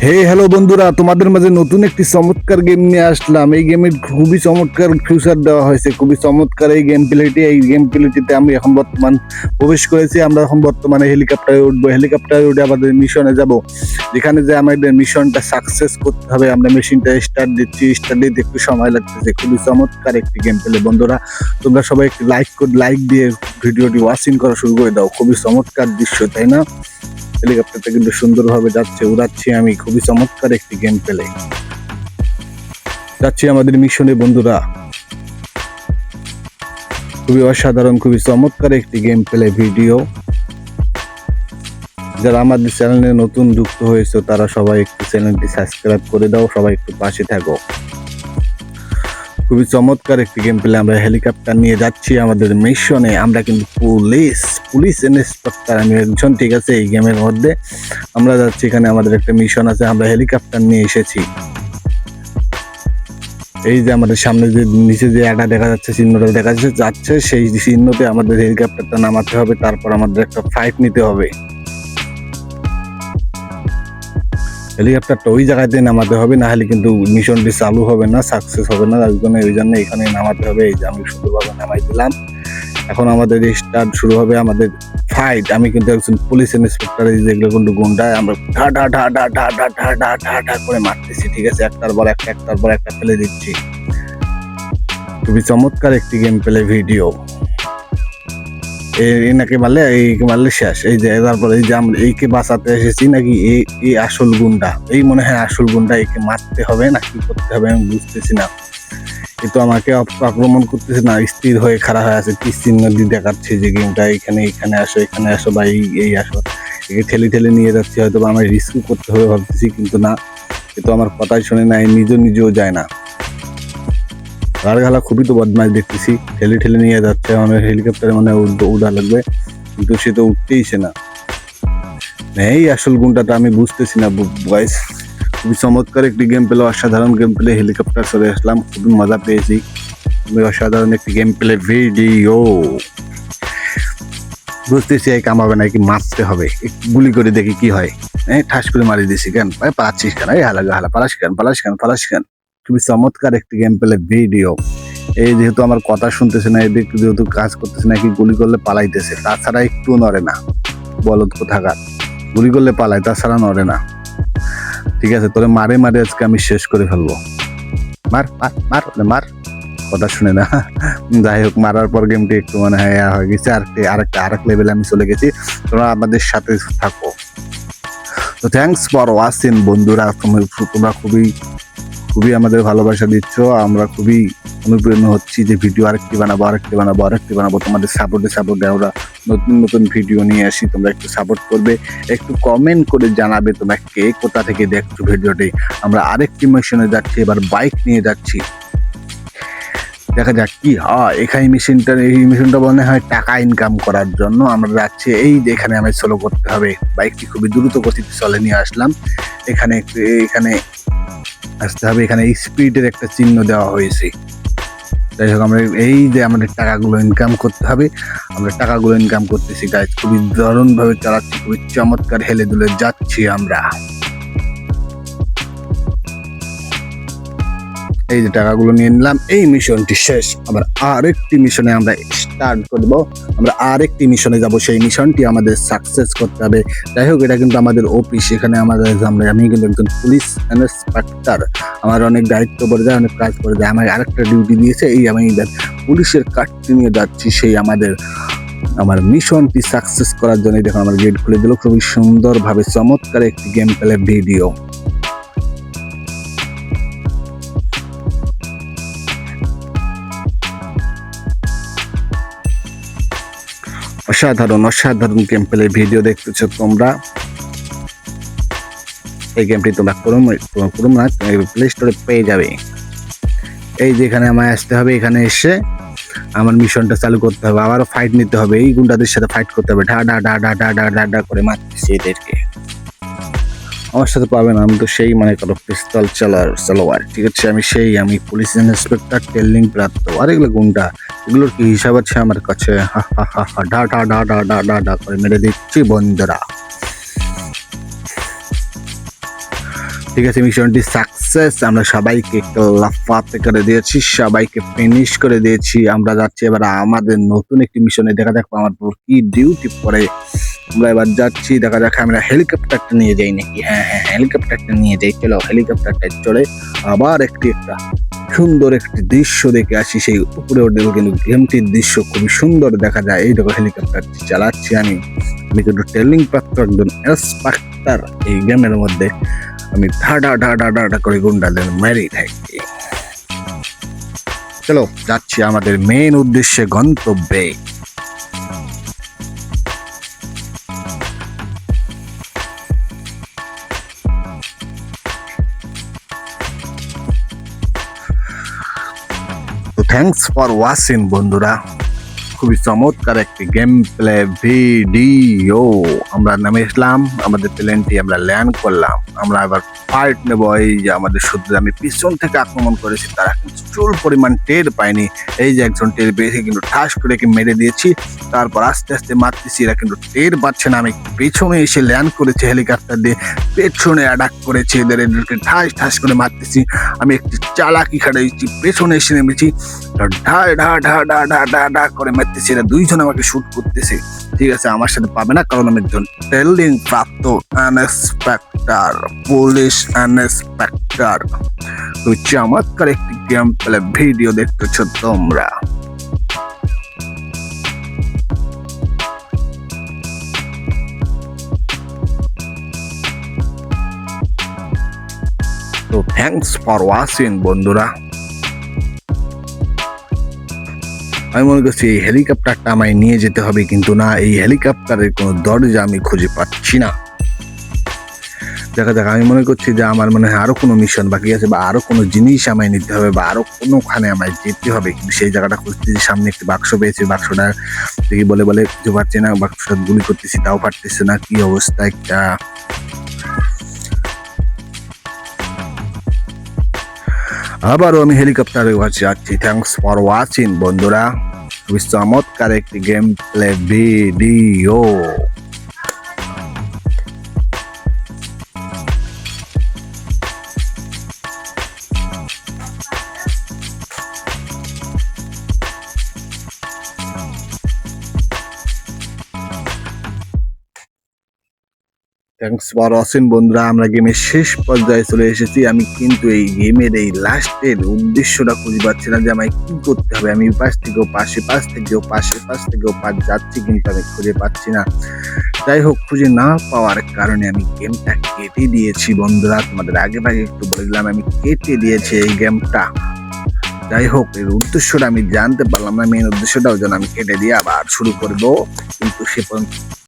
Hello বন্ধুরা, তোমাদের মাঝে নতুন একটি চমৎকার গেম নিয়ে আসলাম। এই গেমের খুবই চমৎকার ফিউচার দেওয়া হয়েছে, খুবই চমৎকার এই গেম প্লেটিতে আমি এখন বর্তমান প্রবেশ করেছি। আমরা এখন বর্তমানে হেলিকপ্টারে উঠবো, হেলিকপ্টারে উঠে আমাদের মিশনে যাব, যেখানে যে আমাদের মিশনটা সাকসেস করতে হবে। আমরা মেশিনটা স্টার্ট দিচ্ছি, স্টার্ট দিতে একটু সময় লাগতেছে। খুবই চমৎকার একটি গেম প্লে। বন্ধুরা, তোমরা সবাই একটি লাইক দিয়ে ভিডিওটি ওয়াচিং করা শুরু করে দাও। খুবই চমৎকার দৃশ্য, তাই না? হেলিকপ্টারটা কিন্তু সুন্দরভাবে যাচ্ছে, উড়াচ্ছি আমি। খুবই চমৎকার একটি গেম প্লে। যাচ্ছি আমাদের মিশনে বন্ধুরা। খুবই অসাধারণ, খুবই চমৎকার একটি গেম প্লে ভিডিও। যারা আমাদের চ্যানেলে নতুন যুক্ত হয়েছে তারা সবাই একটু চ্যানেলটি সাবস্ক্রাইব করে দাও, সবাই একটু পাশে থাকো। খুবই চমৎকার একটি গেম প্লে। আমরা হেলিকপ্টার নিয়ে যাচ্ছি আমাদের মিশনে। আমরা কিন্তু পুলিশ ইন্সপেক্টর আমি একজন, ঠিক আছে? এই গেমের মধ্যে আমরা যাচ্ছি, এখানে আমাদের একটা মিশন আছে। আমরা হেলিকপ্টার নিয়ে এসেছি। এই যে আমাদের সামনে যে নিচে যে একটা দেখা যাচ্ছে, চিহ্নটা দেখা যাচ্ছে, সেই চিহ্নতে আমাদের হেলিকপ্টারটা নামাতে হবে। তারপর আমাদের একটা ফাইট নিতে হবে। হেলিকপ্টারটা ওই জায়গাতে নামাতে হবে, না হলে কিন্তু মিশনটি চালু হবে না, সাকসেস হবে না। ওই জন্য এখানে নামাতে হবে। এই যে আমি সুন্দরভাবে নামাই দিলাম। এখন আমাদের স্টার্ট শুরু হবে আমাদের ফাইট। আমি কিন্তু একজন পুলিশ ইন্সপেক্টর। এই যেগুলো কিন্তু গুন্ডায় আমরা ঢা ঢা ঢা ঢা ঢা ঢা ঢা ঢা ঢা ঢা করে মারতেছি, ঠিক আছে? একটার পর একটা ফেলে দিচ্ছি। খুবই চমৎকার একটি গেম প্লে ভিডিও। এনাকে মারলে মারলে শেষ। এই যে তারপরে এই যে আমরা এইকে বাঁচাতে এসেছি, নাকি এই আসল গুন্ডা? এই মনে হয় আসল গুন্ডা। একে মারতে হবে না কি করতে হবে আমি বুঝতেছি না। কিন্তু আমাকে আক্রমণ করতেছে না, স্থির হয়ে খাড়া হয়ে আছে, তীর চিহ্ন দিয়ে দেখাচ্ছে যে গেমটা এখানে আসো বা এই আসো। একে ঠেলে ঠেলে নিয়ে যাচ্ছে, হয়তো বা আমার রিস্ক করতে হবে ভাবতেছি, কিন্তু না, কিন্তু আমার কথাই শোনে না, নিজেও যায় না। গাড়গালা খুবই তো বদমাইশ দেখতেছি, ঠেলে ঠেলে নিয়ে যাচ্ছে। আমার হেলিকপ্টারে মানে উড়া লাগবে, কিন্তু সে তো উঠতেইছে না। এই আসল গুণটা আমি বুঝতেছি না গাইস। খুবই চমৎকার একটি গেম প্লে, অসাধারণ গেম প্লে। হেলিকপ্টার চলে আসলাম, খুবই মজা পেয়েছি। খুবই অসাধারণ একটি গেম প্লে ভিডিও। বুঝতেছি এই কামাবে না, কি মারতে হবে। গুলি করে দেখি কি হয়। ঠাস করে মারি দিছি। কেন পালাচ্ছিস কেন? এই হালা পালাস কেন? খুবই চমৎকার একটি গেম প্লে ভিডিও। এই যেহেতু আমার কথা শুনতেছে না, এদিকে যেহেতু কাজ করতেছে না, কি গুলি করলে পালাইতেছে, তাছাড়া একটু নড়ে না। বলদ কোথাকার, গুলি করলে পালায়, তাছাড়া নড়ে না। ঠিক আছে, তোরে মারে আজকে আমি শেষ করে ফেলবো। মার মার মার মার, কথা শুনে না। যাই হোক, মারার পর গেমটি একটু মনে হয় হয়ে গেছে। আরেক লেভেলে আমি চলে গেছি। তোমরা আমাদের সাথে থাকো। তো থ্যাংকস ফর ওয়াচিং বন্ধুরা। তোমরা খুবই আমাদের ভালোবাসা দিচ্ছ। আমরা খুবই অনুপ্রেরণা হচ্ছি যে ভিডিও আরেকটি বানাবো। তোমাদের সাপোর্টে আমরা নতুন ভিডিও নিয়ে আসি। তোমরা একটু সাপোর্ট করবে, একটু কমেন্ট করে জানাবে তোমরা কে কোথা থেকে দেখছো ভিডিওটি। আমরা আরেকটি মিশনে যাচ্ছি, এবার বাইক নিয়ে যাচ্ছি। দেখা যাক কি হয়। এই মিশনটা মনে হয় টাকা ইনকাম করার জন্য আমরা যাচ্ছি। এই যে এখানে আমি সোলো করতে হবে। বাইকটি খুবই দ্রুত গতিতে চলে নিয়ে আসলাম। এখানে আসতে হবে। এখানে স্পিডের একটা চিহ্ন দেওয়া হয়েছে। যাই হোক, আমরা এই যে আমাদের টাকাগুলো ইনকাম করতে হবে, আমরা টাকাগুলো ইনকাম করতেছি গাইজ। খুবই দারুণ ভাবে চালাচ্ছি, খুবই চমৎকার হেলে দুলে যাচ্ছি আমরা। এই যে টাকাগুলো নিয়ে নিলাম। এই মিশনটি শেষ। আবার আরেকটি মিশনে আমরা স্টার্ট করব। আমরা আরেকটি মিশনে যাব, সেই মিশনটি আমাদের সাকসেস করতে হবে। যাই হোক, এটা কিন্তু আমাদের অফিস। এখানে আমি কিন্তু একজন পুলিশ ইন্সপেক্টর। আমার অনেক দায়িত্ব পড়ে যায়, অনেক কাজ পড়ে যায়। আমার আরেকটা ডিউটি দিয়েছে, আমি পুলিশের কাজটি নিয়ে যাচ্ছি সেই আমার মিশনটি সাকসেস করার জন্য। দেখো আমার গেট খুলে দিল। খুবই সুন্দরভাবে চমৎকার একটি গেম প্লে ভিডিও। অসাধারণ গেম প্লে ভিডিও দেখতেছো তোমরা। এই গেমটি তোমরা করুম না, প্লে স্টোরে পেয়ে যাবে। এই যে এখানে আমায় আসতে হবে, এখানে এসে আমার মিশনটা চালু করতে হবে। আবারও ফাইট নিতে হবে, এই গুন্ডাদের সাথে ফাইট করতে হবে। ঢা ঢা ঢা ঢা ঢা ঢা ঢা ঢা করে মারতেছি এদেরকে। আমার সাথে পাবে না, আমি তো সেই মনে করো পিস্তল চালোয়ার, ঠিক আছে? আমি পুলিশ ইন্সপেক্টর ট্রেনিং প্রাপ্ত। আর এগুলো গুন্ডা, এগুলোর কি হিসাব আছে আমার কাছে? হা হা হা হা, ডা ডা ডা ডা ডা ডা ডা করে মেরে দিচ্ছি বন্ধুরা। ঠিক আছে, মিশনটি সাকসেস। আমরা সবাইকে লাফাতে করে দিয়েছি, সবাইকে ফিনিশ করে দিয়েছি। আমরা যাচ্ছি এবার আমাদের নতুন একটি মিশনে। দেখা যাক আমার উপর কি ডিউটি পড়ে। আমরা এবার যাচ্ছি, দেখা যাক আমরা হেলিকপ্টারটা নিয়ে যাই নাকি। হ্যাঁ হ্যাঁ, হেলিকপ্টারটা নিয়ে যাই। চলো হেলিকপ্টারটা চড়ে আবার একটা সুন্দর একটি দৃশ্য দেখে আসি। সেই উপরে উঠে কিন্তু গেমটির দৃশ্য খুবই সুন্দর দেখা যায়। এই দেখো হেলিকপ্টারটি চালাচ্ছি আমি কিন্তু ট্রেনিং প্রাপ্ত একজন ইন্সপেক্টর এই গেমের মধ্যে। আমি ঢাডা ঢাডা ঢাডা করে গুন্ডাদের মেরে থাকি। চলো যাচ্ছি আমাদের মেন উদ্দেশ্যে, গন্তব্যে। তো থ্যাংকস ফর ওয়াচিং বন্ধুরা। খুবই চমৎকার একটি গেম প্লে ভিডিও। আমরা নামে আসলাম, আমাদের প্লেনটি আমরা ল্যান্ড করলাম। আমরা এবার ফাইট নেব। এই যে আমাদের শত্রু, আমি পিছন থেকে আক্রমণ করেছি, তারা কিন্তু চুল পরিমাণ টের পায়নি। এই যে একজন টের পেয়েছে, কিন্তু ঠাস করে মেরে দিয়েছি। তারপর আস্তে আস্তে মারতেছি, এরা কিন্তু টের পাচ্ছে না। আমি পেছনে এসে ল্যান্ড করেছি হেলিকপ্টার দিয়ে, পেছনে অ্যাটাক করেছি এদেরকে ঠাস ঠাস করে মারতেছি। আমি একটি চালাকি খাটাইছি, পেছনে এসে নেমেছি, ঢা ঢা ঢা ঢা ঢা ঢা ঢা করে মারতেছি। এরা দুইজন আমাকে শুট করতেছে। ঠিক আছে, আমার সাথে পাবে না, কারণ আমি একজন ট্রেনিং প্রাপ্ত ইন্সপেক্টর, পুলিশ ইন্সপেক্টর। তো চমৎকার একটি গেম প্লে ভিডিও দেখতেছো তোমরা। তো থ্যাংকস ফর ওয়াচিং বন্ধুরা। আমি মনে করছি এই হেলিকপ্টারটা আমায় নিয়ে যেতে হবে, কিন্তু না, এই হেলিকপ্টারের কোনো দরজা আমি খুঁজে পাচ্ছি না। দেখা যাক, আমি মনে করছি যে আমার মনে হয় আরো কোনো মিশন বাকি আছে, বা আরো কোনো জিনিস আমায় নিতে হবে, বা আরো কোনোখানে আমায় যেতে হবে। কিন্তু সেই জায়গাটা খুঁজতেছি। সামনে একটি বাক্স পেয়েছি, বাক্সটা দেখি বলে বলে কিছু পাচ্ছি না। বাক্সটা গুলি করতেছি, তাও পারতেছে না। কি অবস্থা একটা। আবারও আমি হেলিকপ্টারে যাচ্ছি। থ্যাংকস ফর ওয়াচিং বন্ধুরা। খুবই চমৎকার একটি game play video. Thanks for watching বন্ধুরা। আমরা গেমের শেষ পর্যায়ে চলে এসেছি। আমি কিন্তু এই গেমের এই লাস্টের উদ্দেশ্যটা খুঁজে পাচ্ছি না, যে আমায় কি করতে হবে। আমি পাশ থেকেও পাশে, পাশ থেকেও পাশে, পাশ থেকেও পাশ যাচ্ছি, কিন্তু আমি খুঁজে পাচ্ছি না। যাই হোক, খুঁজে না পাওয়ার কারণে আমি গেমটা কেটে দিয়েছি বন্ধুরা। তোমাদের আগে ভাগে একটু বলে দিলাম, আমি কেটে দিয়েছি এই গেমটা। যাই হোক, এর উদ্দেশ্যটা আমি জানতে পারলাম না। মেন উদ্দেশ্যটাও যেন আমি কেটে দিয়ে আবার শুরু করবো, কিন্তু সে পর্যন্ত